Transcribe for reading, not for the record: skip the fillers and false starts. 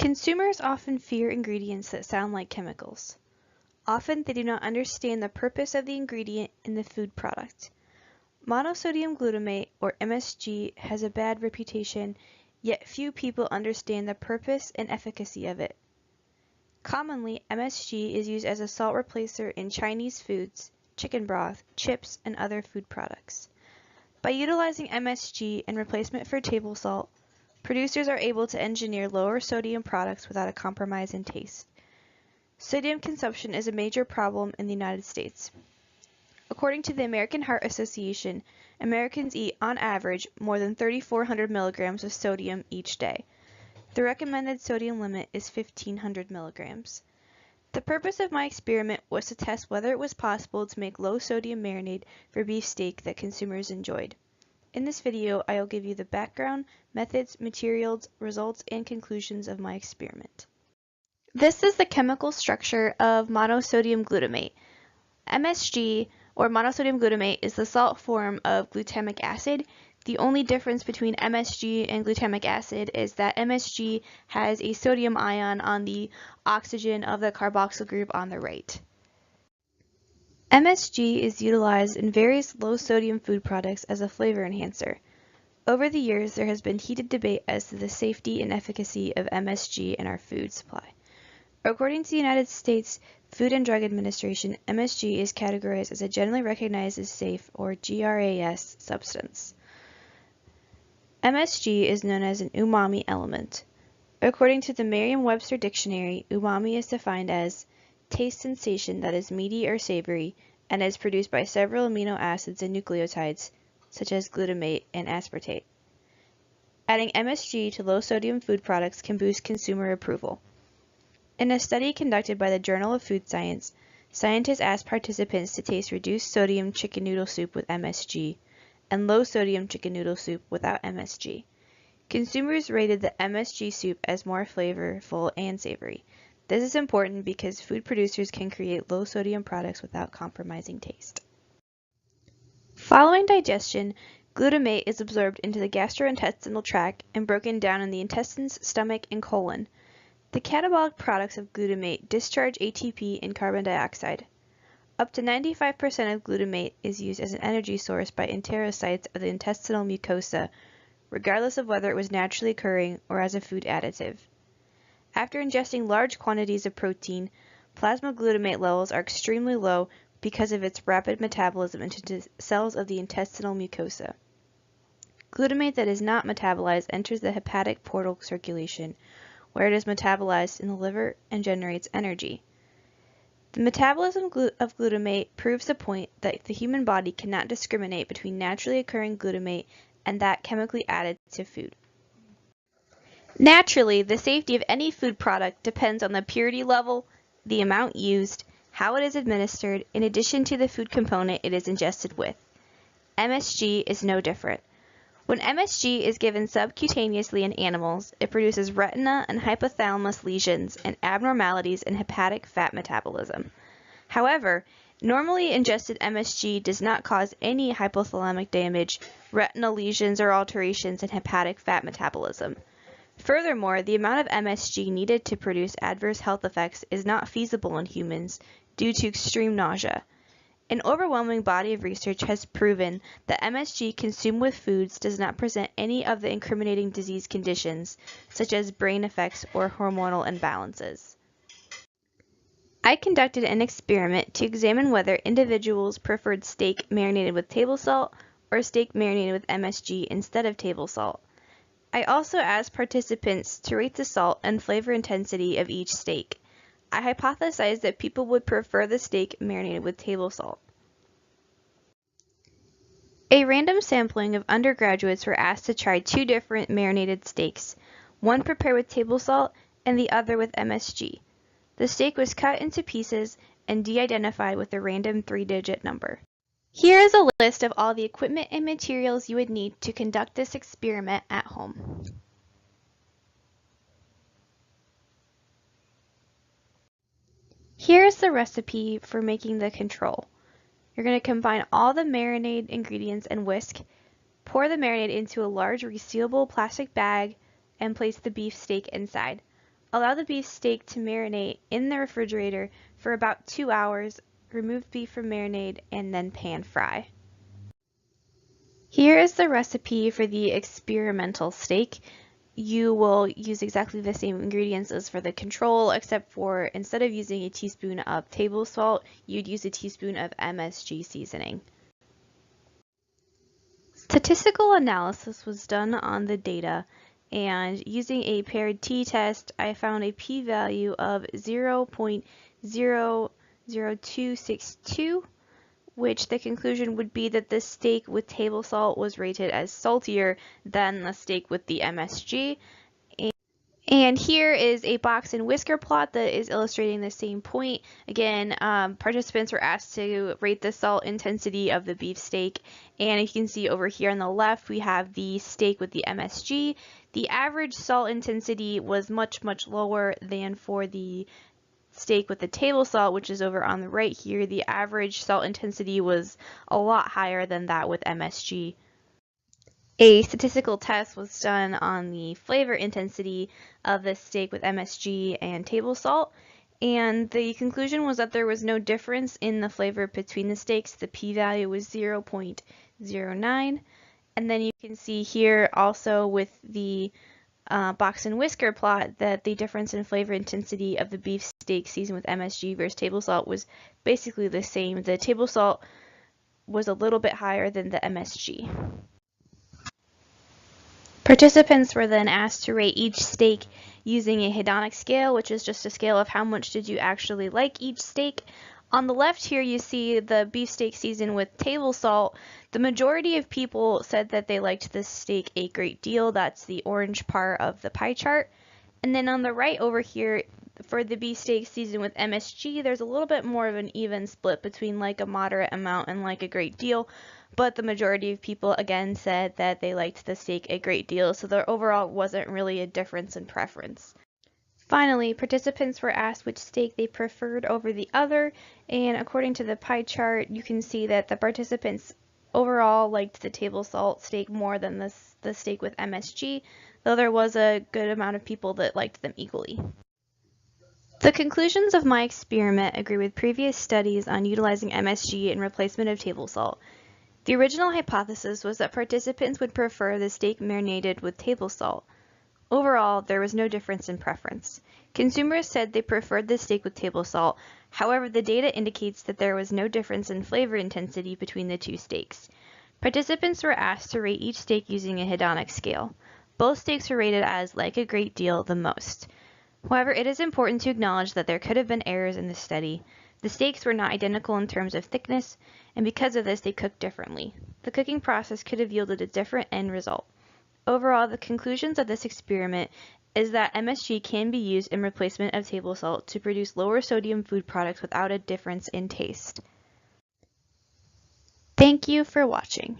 Consumers often fear ingredients that sound like chemicals. Often they do not understand the purpose of the ingredient in the food product. Monosodium glutamate, or MSG, has a bad reputation, yet few people understand the purpose and efficacy of it. Commonly, MSG is used as a salt replacer in Chinese foods, chicken broth, chips, and other food products. By utilizing MSG in replacement for table salt, producers are able to engineer lower sodium products without a compromise in taste. Sodium consumption is a major problem in the United States. According to the American Heart Association, Americans eat, on average, more than 3,400 milligrams of sodium each day. The recommended sodium limit is 1,500 milligrams. The purpose of my experiment was to test whether it was possible to make low-sodium marinade for beef steak that consumers enjoyed. In this video, I will give you the background, methods, materials, results, and conclusions of my experiment. This is the chemical structure of monosodium glutamate. MSG, or monosodium glutamate, is the salt form of glutamic acid. The only difference between MSG and glutamic acid is that MSG has a sodium ion on the oxygen of the carboxyl group on the right. MSG is utilized in various low-sodium food products as a flavor enhancer. Over the years, there has been heated debate as to the safety and efficacy of MSG in our food supply. According to the United States Food and Drug Administration, MSG is categorized as a generally recognized as safe, or GRAS, substance. MSG is known as an umami element. According to the Merriam-Webster Dictionary, umami is defined as taste sensation that is meaty or savory and is produced by several amino acids and nucleotides, such as glutamate and aspartate. Adding MSG to low-sodium food products can boost consumer approval. In a study conducted by the Journal of Food Science, scientists asked participants to taste reduced sodium chicken noodle soup with MSG and low-sodium chicken noodle soup without MSG. Consumers rated the MSG soup as more flavorful and savory. This is important because food producers can create low-sodium products without compromising taste. Following digestion, glutamate is absorbed into the gastrointestinal tract and broken down in the intestines, stomach, and colon. The catabolic products of glutamate discharge ATP and carbon dioxide. Up to 95% of glutamate is used as an energy source by enterocytes of the intestinal mucosa, regardless of whether it was naturally occurring or as a food additive. After ingesting large quantities of protein, plasma glutamate levels are extremely low because of its rapid metabolism into cells of the intestinal mucosa. Glutamate that is not metabolized enters the hepatic portal circulation, where it is metabolized in the liver and generates energy. The metabolism of glutamate proves the point that the human body cannot discriminate between naturally occurring glutamate and that chemically added to food. Naturally, the safety of any food product depends on the purity level, the amount used, how it is administered, in addition to the food component it is ingested with. MSG is no different. When MSG is given subcutaneously in animals, it produces retina and hypothalamus lesions and abnormalities in hepatic fat metabolism. However, normally ingested MSG does not cause any hypothalamic damage, retinal lesions, or alterations in hepatic fat metabolism. Furthermore, the amount of MSG needed to produce adverse health effects is not feasible in humans due to extreme nausea. An overwhelming body of research has proven that MSG consumed with foods does not present any of the incriminating disease conditions, such as brain effects or hormonal imbalances. I conducted an experiment to examine whether individuals preferred steak marinated with table salt or steak marinated with MSG instead of table salt. I also asked participants to rate the salt and flavor intensity of each steak. I hypothesized that people would prefer the steak marinated with table salt. A random sampling of undergraduates were asked to try two different marinated steaks, one prepared with table salt and the other with MSG. The steak was cut into pieces and de-identified with a random 3-digit number. Here is a list of all the equipment and materials you would need to conduct this experiment at home. Here is the recipe for making the control. You're going to combine all the marinade ingredients and whisk. Pour the marinade into a large resealable plastic bag and place the beef steak inside. Allow the beef steak to marinate in the refrigerator for about 2 hours, remove beef from marinade, and then pan fry. Here is the recipe for the experimental steak. You will use exactly the same ingredients as for the control, except for instead of using a teaspoon of table salt, you'd use a teaspoon of MSG seasoning. Statistical analysis was done on the data, and using a paired t-test, I found a p-value of 0.00262, which the conclusion would be that the steak with table salt was rated as saltier than the steak with the MSG. And here is a box and whisker plot that is illustrating the same point. Again, participants were asked to rate the salt intensity of the beef steak. And you can see over here on the left, we have the steak with the MSG. The average salt intensity was much, much lower than for the steak with the table salt, which is over on the right here. The average salt intensity was a lot higher than that with MSG. A statistical test was done on the flavor intensity of the steak with MSG and table salt, and the conclusion was that there was no difference in the flavor between the steaks. The p-value was 0.09, and then you can see here also with the box and whisker plot that the difference in flavor intensity of the beef steak seasoned with MSG versus table salt was basically the same. The table salt was a little bit higher than the MSG. Participants were then asked to rate each steak using a hedonic scale, which is just a scale of how much did you actually like each steak. On the left here you see the beef steak seasoned with table salt. The majority of people said that they liked this steak a great deal. That's the orange part of the pie chart. And then on the right over here, for the beef steak seasoned with MSG, there's a little bit more of an even split between like a moderate amount and like a great deal. But the majority of people again said that they liked the steak a great deal, so there overall wasn't really a difference in preference. Finally, participants were asked which steak they preferred over the other, and according to the pie chart, you can see that the participants overall liked the table salt steak more than the steak with MSG, though there was a good amount of people that liked them equally. The conclusions of my experiment agree with previous studies on utilizing MSG in replacement of table salt. The original hypothesis was that participants would prefer the steak marinated with table salt. Overall, there was no difference in preference. Consumers said they preferred the steak with table salt. However, the data indicates that there was no difference in flavor intensity between the two steaks. Participants were asked to rate each steak using a hedonic scale. Both steaks were rated as like a great deal the most. However, it is important to acknowledge that there could have been errors in the study. The steaks were not identical in terms of thickness, and because of this they cooked differently. The cooking process could have yielded a different end result. Overall, the conclusions of this experiment is that MSG can be used in replacement of table salt to produce lower sodium food products without a difference in taste. Thank you for watching.